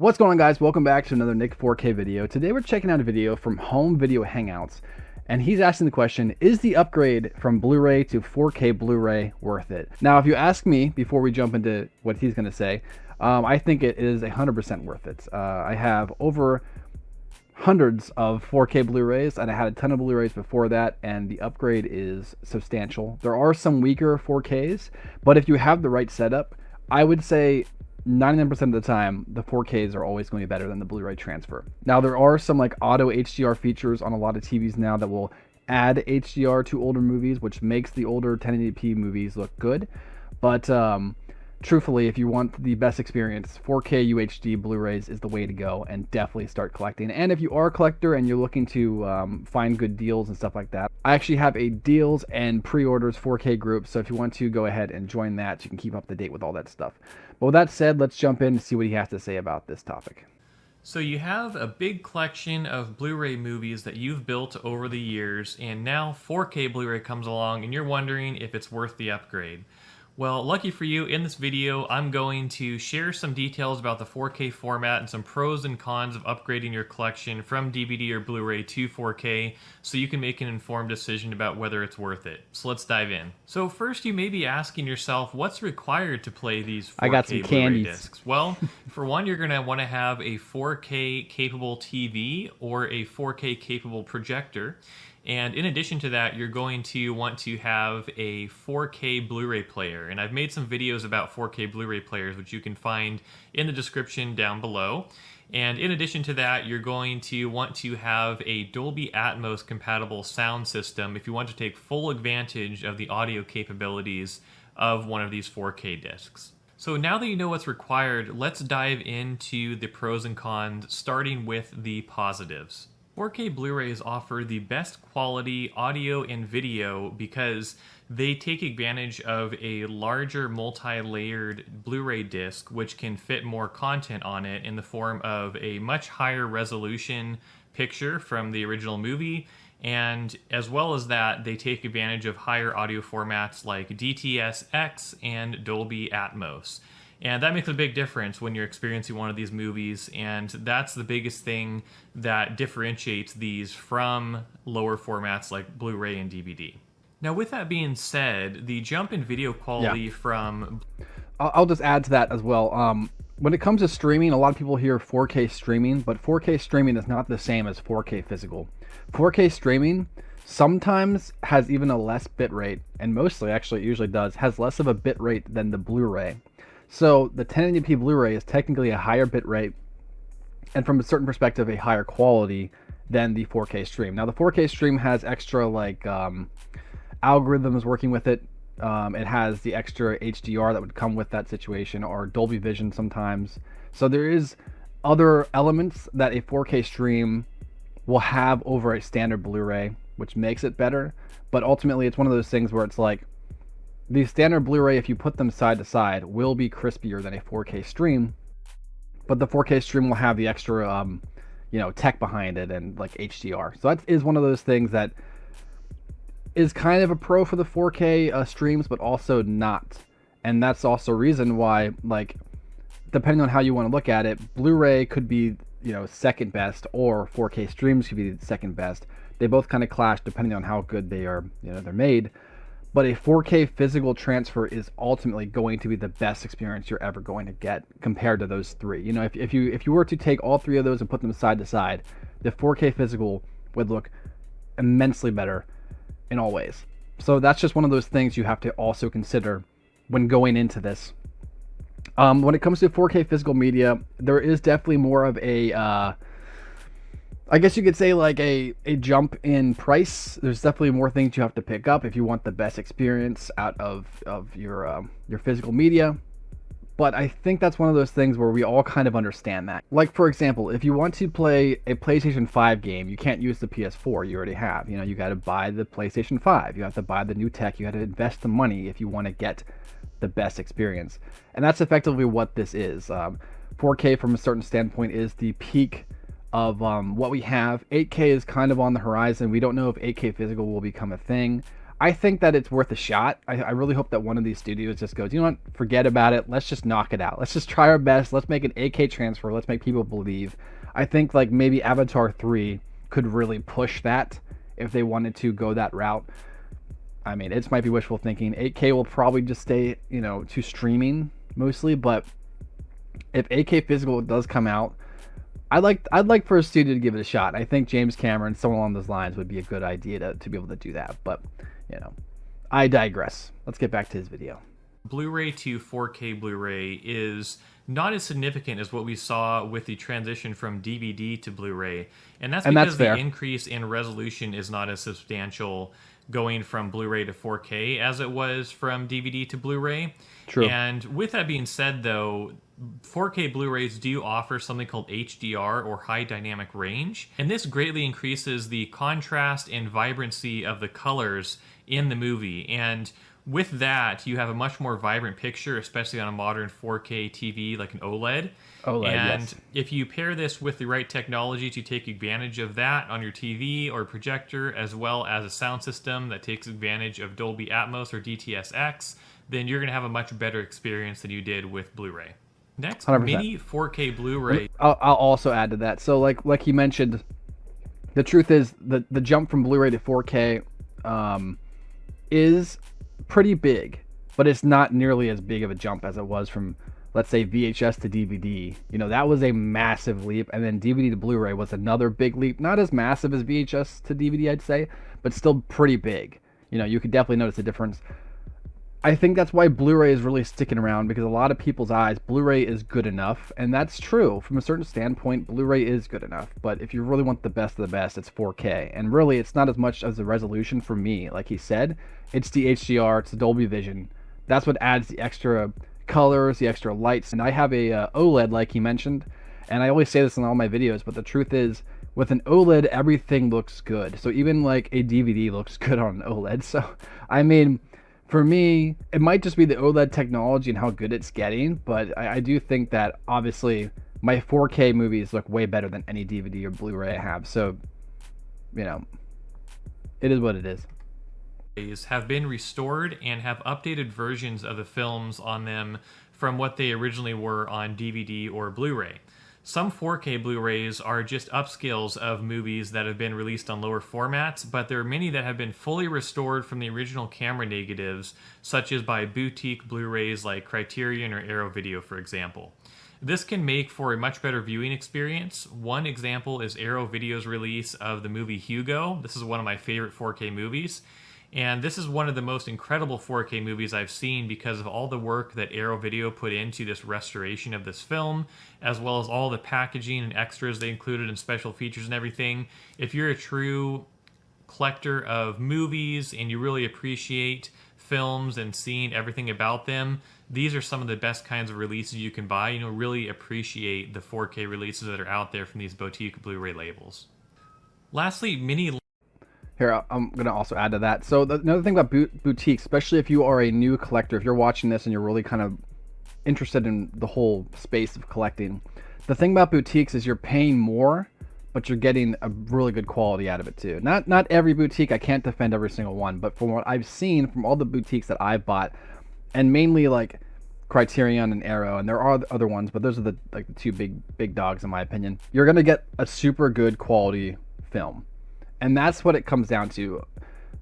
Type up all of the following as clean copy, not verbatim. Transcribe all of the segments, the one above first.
What's going on, guys? Welcome back to another Nick 4K video. Today we're checking out a video from Home Video Hangouts, and he's asking the question, is the upgrade from Blu-ray to 4K Blu-ray worth it? Now, if you ask me before we jump into what he's going to say, I think it is 100% worth it. I have over hundreds of 4K Blu-rays, and I had a ton of Blu-rays before that, and the upgrade is substantial. There are some weaker 4Ks, but if you have the right setup, I would say 99% of the time, the 4Ks are always going to be better than the Blu-ray transfer. Now, there are some like auto HDR features on a lot of TVs now that will add HDR to older movies, which makes the older 1080p movies look good. But truthfully, if you want the best experience, 4K UHD Blu-rays is the way to go, and definitely start collecting. And if you are a collector and you're looking to find good deals and stuff like that, I actually have a deals and pre-orders 4K group, so if you want to go ahead and join that, you can keep up to date with all that stuff. But with that said, let's jump in and see what he has to say about this topic. So you have a big collection of Blu-ray movies that you've built over the years, and now 4K Blu-ray comes along and you're wondering if it's worth the upgrade. Well, lucky for you, in this video, I'm going to share some details about the 4K format and some pros and cons of upgrading your collection from DVD or Blu-ray to 4K so you can make an informed decision about whether it's worth it. So let's dive in. So first, you may be asking yourself, what's required to play these 4K I got some Blu-ray candies. discs? Well, for one, you're going to want to have a 4K capable TV or a 4K capable projector. And in addition to that, you're going to want to have a 4K Blu-ray player. And I've made some videos about 4K Blu-ray players, which you can find in the description down below. And in addition to that, you're going to want to have a Dolby Atmos compatible sound system if you want to take full advantage of the audio capabilities of one of these 4K discs. So now that you know what's required, let's dive into the pros and cons, starting with the positives. 4K Blu-rays offer the best quality audio and video because they take advantage of a larger multi-layered Blu-ray disc which can fit more content on it in the form of a much higher resolution picture from the original movie, and as well as that, they take advantage of higher audio formats like DTS-X and Dolby Atmos. And that makes a big difference when you're experiencing one of these movies, and that's the biggest thing that differentiates these from lower formats like Blu-ray and DVD. Now, with that being said, the jump in video quality from... I'll just add to that as well. When it comes to streaming, a lot of people hear 4K streaming, but 4K streaming is not the same as 4K physical. 4K streaming sometimes has even a less bit rate, and mostly, actually, it usually does, has less of a bit rate than the Blu-ray. So the 1080p Blu-ray is technically a higher bit rate, and from a certain perspective, a higher quality than the 4K stream. Now the 4K stream has extra like algorithms working with it. It has the extra HDR that would come with that situation, or Dolby Vision sometimes. So there is other elements that a 4K stream will have over a standard Blu-ray, which makes it better. But ultimately, it's one of those things where it's like, the standard Blu-ray, if you put them side to side, will be crispier than a 4K stream, but the 4K stream will have the extra, tech behind it and like HDR. So that is one of those things that is kind of a pro for the 4K streams, but also not. And that's also a reason why, like, depending on how you want to look at it, Blu-ray could be, second best, or 4K streams could be second best. They both kind of clash depending on how good they are, they're made. But a 4K physical transfer is ultimately going to be the best experience you're ever going to get compared to those three. If you were to take all three of those and put them side to side, the 4K physical would look immensely better in all ways. So that's just one of those things you have to also consider when going into this. When it comes to 4K physical media, there is definitely more of a I guess you could say like a jump in price. There's definitely more things you have to pick up if you want the best experience out of your physical media. But I think that's one of those things where we all kind of understand that. Like, for example, if you want to play a PlayStation 5 game, you can't use the PS4 you already have. You got to buy the PlayStation 5. You have to buy the new tech. You have to invest the money if you want to get the best experience. And that's effectively what this is. 4K from a certain standpoint is the peak of what we have. 8K is kind of on the horizon. We don't know if 8K physical will become a thing. I think that it's worth a shot. I really hope that one of these studios just goes, you know what, forget about it. Let's just knock it out. Let's just try our best. Let's make an 8K transfer. Let's make people believe. I think like maybe Avatar 3 could really push that if they wanted to go that route. I mean, it might be wishful thinking. 8K will probably just stay, you know, to streaming mostly, but if 8K physical does come out, I'd like for a studio to give it a shot. I think James Cameron, someone along those lines, would be a good idea to be able to do that. But, you know, I digress. Let's get back to his video. Blu-ray to 4K Blu-ray is not as significant as what we saw with the transition from DVD to Blu-ray. And that's because the increase in resolution is not as substantial going from Blu-ray to 4K as it was from DVD to Blu-ray. True. And with that being said, though, 4K Blu-rays do offer something called HDR, or high dynamic range, and this greatly increases the contrast and vibrancy of the colors in the movie. And with that, you have a much more vibrant picture, especially on a modern 4K TV like an OLED. And yes. If you pair this with the right technology to take advantage of that on your TV or projector, as well as a sound system that takes advantage of Dolby Atmos or DTS:X, then you're going to have a much better experience than you did with Blu-ray. Next, 100%. mini 4K Blu-ray. I'll also add to that. So like you mentioned, the truth is the jump from Blu-ray to 4K is pretty big, but it's not nearly as big of a jump as it was from, let's say, VHS to DVD. You know, that was a massive leap, and then DVD to Blu-ray was another big leap. Not as massive as VHS to DVD, I'd say, but still pretty big. You know, you could definitely notice a difference. I think that's why Blu-ray is really sticking around, because a lot of people's eyes, Blu-ray is good enough, and that's true. From a certain standpoint, Blu-ray is good enough, but if you really want the best of the best, it's 4K. And really, it's not as much as the resolution for me. Like he said, it's the HDR, it's the Dolby Vision. That's what adds the extra colors, the extra lights. And I have a OLED, like he mentioned, and I always say this in all my videos, but the truth is, with an OLED, everything looks good. So even like a DVD looks good on an OLED. So, I mean, for me, it might just be the OLED technology and how good it's getting, but I do think that obviously my 4K movies look way better than any DVD or Blu-ray I have. So, you know, it is what it is. Have been restored and have updated versions of the films on them from what they originally were on DVD or Blu-ray. Some 4K Blu-rays are just upscales of movies that have been released on lower formats, but there are many that have been fully restored from the original camera negatives, such as by boutique Blu-rays like Criterion or Arrow Video, for example. This can make for a much better viewing experience. One example is Arrow Video's release of the movie Hugo. This is one of my favorite 4K movies. And this is one of the most incredible 4K movies I've seen because of all the work that Arrow Video put into this restoration of this film, as well as all the packaging and extras they included and special features and everything. If you're a true collector of movies and you really appreciate films and seeing everything about them, these are some of the best kinds of releases you can buy. You know, really appreciate the 4K releases that are out there from these boutique Blu-ray labels. Lastly, mini... Here, I'm going to also add to that. So another thing about boutiques, especially if you are a new collector, if you're watching this and you're really kind of interested in the whole space of collecting, the thing about boutiques is you're paying more, but you're getting a really good quality out of it too. Not every boutique, I can't defend every single one, but from what I've seen from all the boutiques that I've bought, and mainly like Criterion and Arrow, and there are other ones, but those are the two big dogs in my opinion, you're going to get a super good quality film. And that's what it comes down to.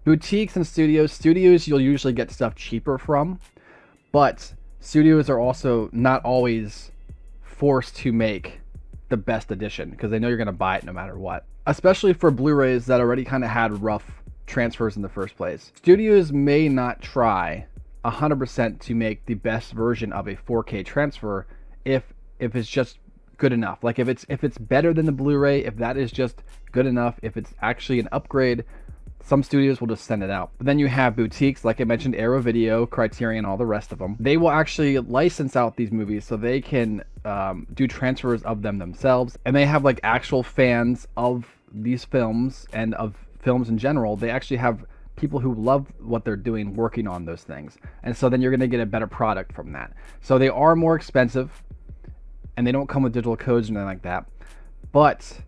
Boutiques and studios you'll usually get stuff cheaper from, but studios are also not always forced to make the best edition because they know you're going to buy it no matter what. Especially for Blu-rays that already kind of had rough transfers in the first place. Studios may not try 100% to make the best version of a 4K transfer if it's just good enough. Like if it's better than the Blu-ray, if that is just good enough, if it's actually an upgrade, some studios will just send it out. But then you have boutiques, like I mentioned, Arrow Video, Criterion, all the rest of them. They will actually license out these movies so they can do transfers of them themselves. And they have like actual fans of these films and of films in general. They actually have people who love what they're doing working on those things. And so then you're going to get a better product from that. So they are more expensive, and they don't come with digital codes or anything like that, but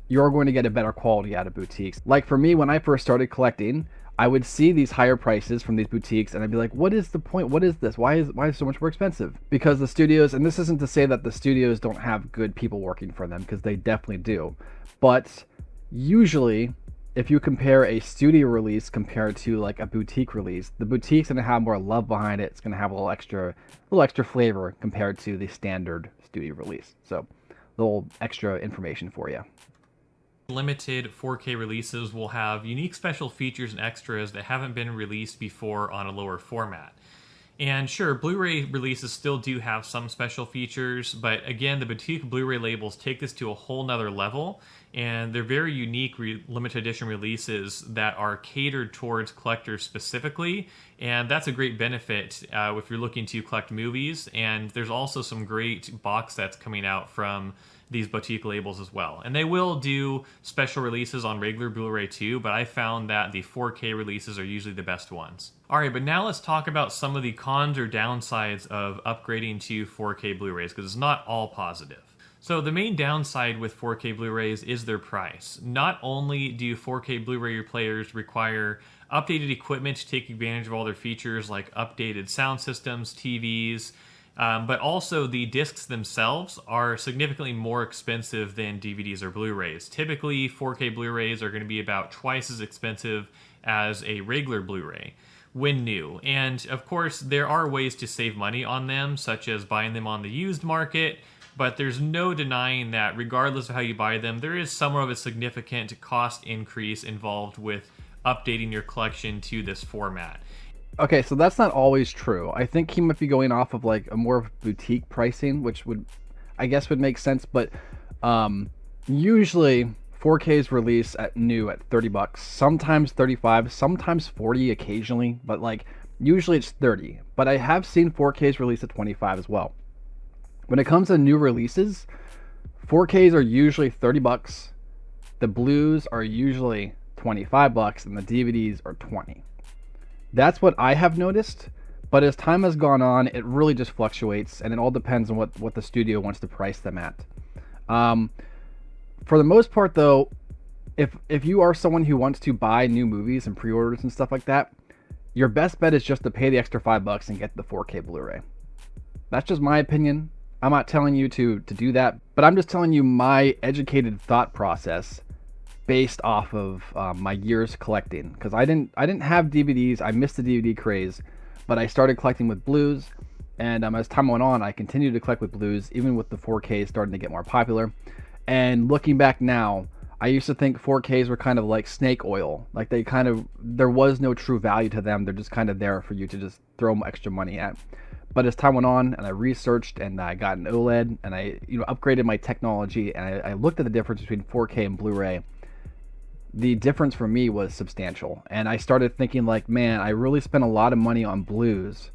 you're going to get a better quality out of boutiques. Like for me, when I first started collecting, I would see these higher prices from these boutiques, and I'd be like, what is the point? What is this? Why is it so much more expensive? Because the studios, and this isn't to say that the studios don't have good people working for them, because they definitely do. But usually, if you compare a studio release compared to like a boutique release, the boutique's gonna have more love behind it. It's gonna have a little extra flavor compared to the standard studio release. So, a little extra information for you. Limited 4K releases will have unique special features and extras that haven't been released before on a lower format. And sure, Blu-ray releases still do have some special features, but again, the boutique Blu-ray labels take this to a whole nother level, and they're very unique limited edition releases that are catered towards collectors specifically, and that's a great benefit if you're looking to collect movies. And there's also some great box sets coming out from these boutique labels as well. And they will do special releases on regular Blu-ray too, but I found that the 4K releases are usually the best ones. Alright, but now let's talk about some of the cons or downsides of upgrading to 4K Blu-rays, because it's not all positive. So the main downside with 4K Blu-rays is their price. Not only do 4K Blu-ray players require updated equipment to take advantage of all their features like updated sound systems, TVs, but also the discs themselves are significantly more expensive than DVDs or Blu-rays. Typically, 4K Blu-rays are going to be about twice as expensive as a regular Blu-ray when new. And of course, there are ways to save money on them, such as buying them on the used market, but there's no denying that regardless of how you buy them, there is somewhat of a significant cost increase involved with updating your collection to this format. Okay, so that's not always true. I think he might be going off of like a more boutique pricing, which would, I guess, would make sense. But usually 4Ks release at new at $30, sometimes 35, sometimes 40 occasionally, but like usually it's 30. But I have seen 4Ks release at 25 as well. When it comes to new releases, 4Ks are usually $30. The Blues are usually $25, and the DVDs are 20. That's what I have noticed, but as time has gone on, it really just fluctuates, and it all depends on what the studio wants to price them at. For the most part, though, if you are someone who wants to buy new movies and pre-orders and stuff like that, your best bet is just to pay the extra $5 and get the 4K Blu-ray. That's just my opinion. I'm not telling you to do that, but I'm just telling you my educated thought process based off of my years collecting, because I didn't have DVDs. I missed the DVD craze, but I started collecting with Blues, and as time went on, I continued to collect with Blues, even with the 4Ks starting to get more popular. And looking back now, I used to think 4Ks were kind of like snake oil, like there was no true value to them. They're just kind of there for you to just throw extra money at. But as time went on, and I researched, and I got an OLED, and I upgraded my technology, and I looked at the difference between 4K and Blu-ray. The difference for me was substantial, and I started thinking like, man, I really spent a lot of money on Blues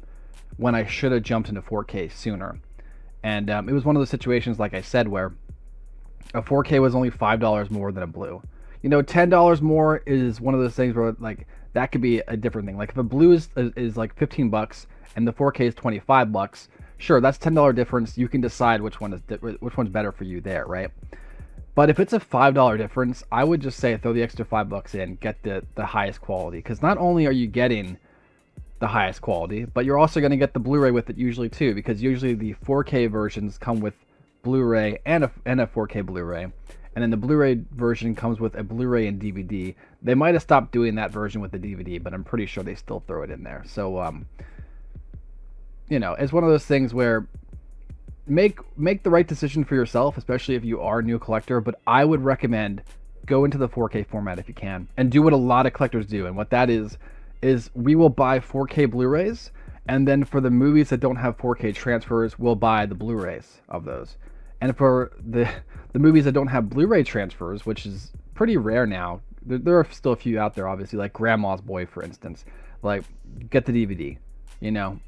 when I should have jumped into 4K sooner. And it was one of those situations, like I said, where a 4K was only $5 more than a Blue. $10 more is one of those things where like that could be a different thing. Like if a Blue is like $15 and the 4K is $25, sure, that's $10 difference. You can decide which one's better for you there, right? But if it's a $5 difference, I would just say throw the extra $5 in, get the highest quality. Because not only are you getting the highest quality, but you're also going to get the Blu-ray with it usually too. Because usually the 4K versions come with Blu-ray and a 4K Blu-ray. And then the Blu-ray version comes with a Blu-ray and DVD. They might have stopped doing that version with the DVD, but I'm pretty sure they still throw it in there. So, it's one of those things where make the right decision for yourself, especially if you are a new collector, but I would recommend go into the 4K format if you can, and do what a lot of collectors do. And what that is we will buy 4K Blu-rays, and then for the movies that don't have 4K transfers, we'll buy the Blu-rays of those. And for the movies that don't have Blu-ray transfers, which is pretty rare now, there are still a few out there, obviously, like Grandma's Boy, for instance. Like, get the DVD.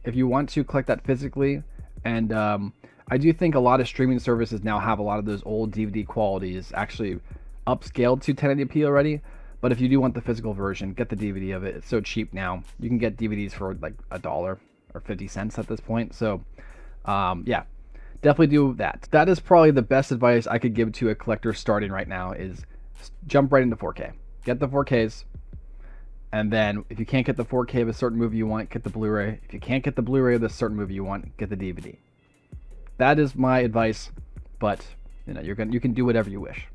If you want to collect that physically, and I do think a lot of streaming services now have a lot of those old DVD qualities actually upscaled to 1080p already. But if you do want the physical version, get the DVD of it. It's so cheap now. You can get DVDs for like $1 or 50 cents at this point. So, yeah, definitely do that. That is probably the best advice I could give to a collector starting right now is jump right into 4K. Get the 4Ks. And then if you can't get the 4K of a certain movie you want, get the Blu-ray. If you can't get the Blu-ray of the certain movie you want, get the DVD. That is my advice, but you can do whatever you wish.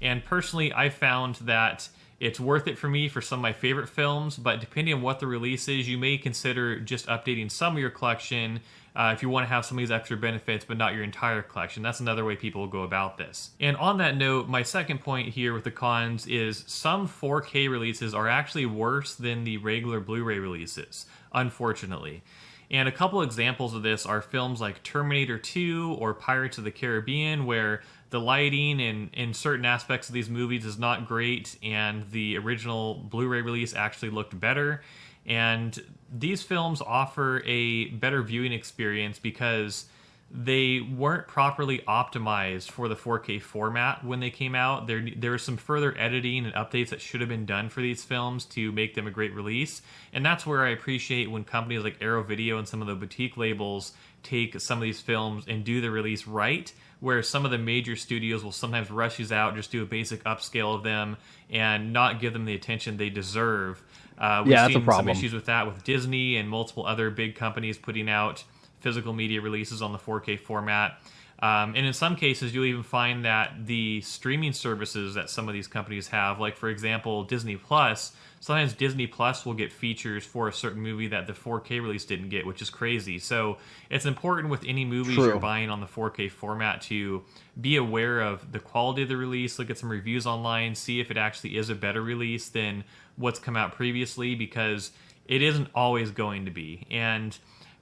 And personally, I found that it's worth it for me for some of my favorite films, but depending on what the release is, you may consider just updating some of your collection if you want to have some of these extra benefits, but not your entire collection. That's another way people will go about this. And on that note, my second point here with the cons is some 4K releases are actually worse than the regular Blu-ray releases, unfortunately. And a couple examples of this are films like Terminator 2 or Pirates of the Caribbean, where the lighting in certain aspects of these movies is not great, and the original Blu-ray release actually looked better. And these films offer a better viewing experience because they weren't properly optimized for the 4K format when they came out. There was some further editing and updates that should have been done for these films to make them a great release. And that's where I appreciate when companies like Arrow Video and some of the boutique labels take some of these films and do the release right, where some of the major studios will sometimes rush these out, just do a basic upscale of them, and not give them the attention they deserve. We've that's a seen problem. some issues with that with Disney and multiple other big companies putting out physical media releases on the 4K format. And in some cases, you'll even find that the streaming services that some of these companies have, like for example, Disney Plus, sometimes Disney Plus will get features for a certain movie that the 4K release didn't get, which is crazy. So it's important with any movies True. you're buying on the 4K format to be aware of the quality of the release, look at some reviews online, see if it actually is a better release than what's come out previously, because it isn't always going to be. And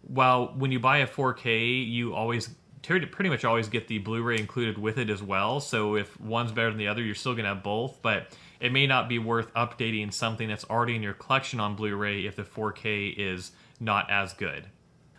while when you buy a 4K, you always pretty much always get the Blu-ray included with it as well. So if one's better than the other, you're still going to have both. But it may not be worth updating something that's already in your collection on Blu-ray if the 4K is not as good.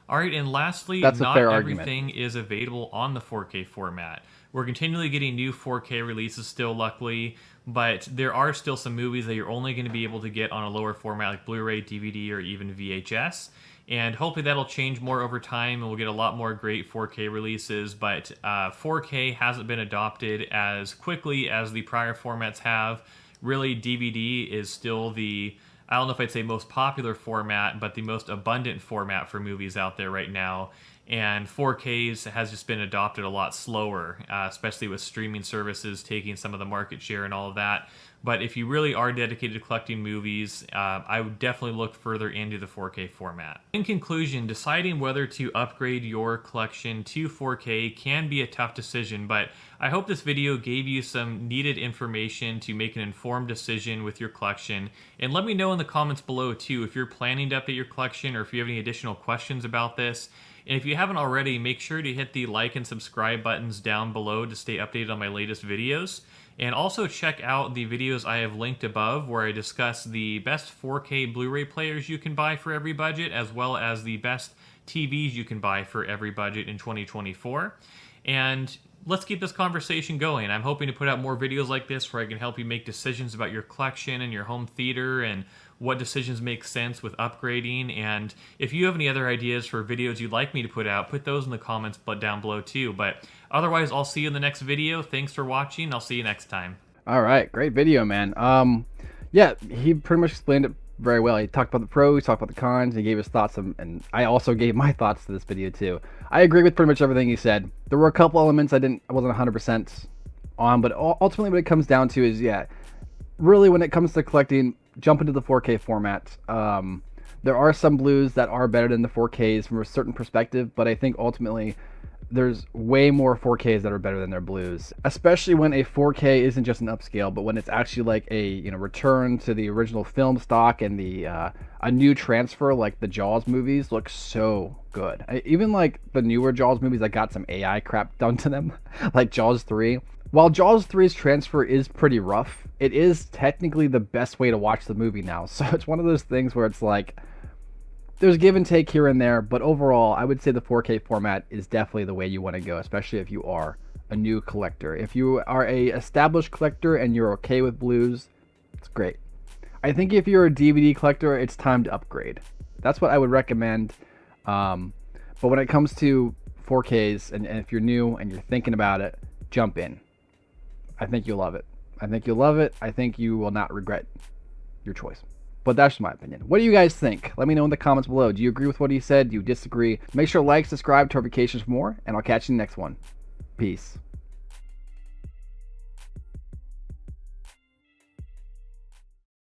All right, and lastly, That's a not fair everything argument. is available on the 4K format. We're continually getting new 4K releases still, luckily, but there are still some movies that you're only going to be able to get on a lower format like Blu-ray, DVD, or even VHS. And hopefully that'll change more over time, and we'll get a lot more great 4K releases. But 4K hasn't been adopted as quickly as the prior formats have. Really, DVD is still the, I don't know if I'd say most popular format, but the most abundant format for movies out there right now. And 4Ks has just been adopted a lot slower, especially with streaming services taking some of the market share and all of that. But if you really are dedicated to collecting movies, I would definitely look further into the 4K format. In conclusion, deciding whether to upgrade your collection to 4K can be a tough decision, but I hope this video gave you some needed information to make an informed decision with your collection. And let me know in the comments below too if you're planning to update your collection or if you have any additional questions about this. And if you haven't already, make sure to hit the like and subscribe buttons down below to stay updated on my latest videos. And also check out the videos I have linked above where I discuss the best 4K Blu-ray players you can buy for every budget, as well as the best TVs you can buy for every budget in 2024. And let's keep this conversation going. I'm hoping to put out more videos like this where I can help you make decisions about your collection and your home theater and what decisions make sense with upgrading. And if you have any other ideas for videos you'd like me to put out, put those in the comments down below too. But otherwise, I'll see you in the next video. Thanks for watching. I'll see you next time. All right, great video, man. Yeah, he pretty much explained it very well. He talked about the pros, he talked about the cons, he gave his thoughts, and I also gave my thoughts to this video too. I agree with pretty much everything he said. There were a couple elements I wasn't 100% on, but ultimately what it comes down to is, yeah, really when it comes to collecting, jump into the 4K format. There are some blues that are better than the 4Ks from a certain perspective, but I think ultimately there's way more 4Ks that are better than their blues, especially when a 4K isn't just an upscale, but when it's actually like a return to the original film stock, and the a new transfer, like the Jaws movies look so good. Even like the newer Jaws movies that got some AI crap done to them, like Jaws 3. While Jaws 3's transfer is pretty rough, it is technically the best way to watch the movie now. So it's one of those things where it's like, there's give and take here and there, but overall, I would say the 4K format is definitely the way you want to go, especially if you are a new collector. If you are a established collector and you're okay with blues, it's great. I think if you're a DVD collector, it's time to upgrade. That's what I would recommend. But when it comes to 4Ks, and if you're new and you're thinking about it, jump in. I think you'll love it. I think you'll love it. I think you will not regret your choice. But that's just my opinion. What do you guys think? Let me know in the comments below. Do you agree with what he said? Do you disagree? Make sure to like, subscribe, turn notifications for more, and I'll catch you in the next one. Peace.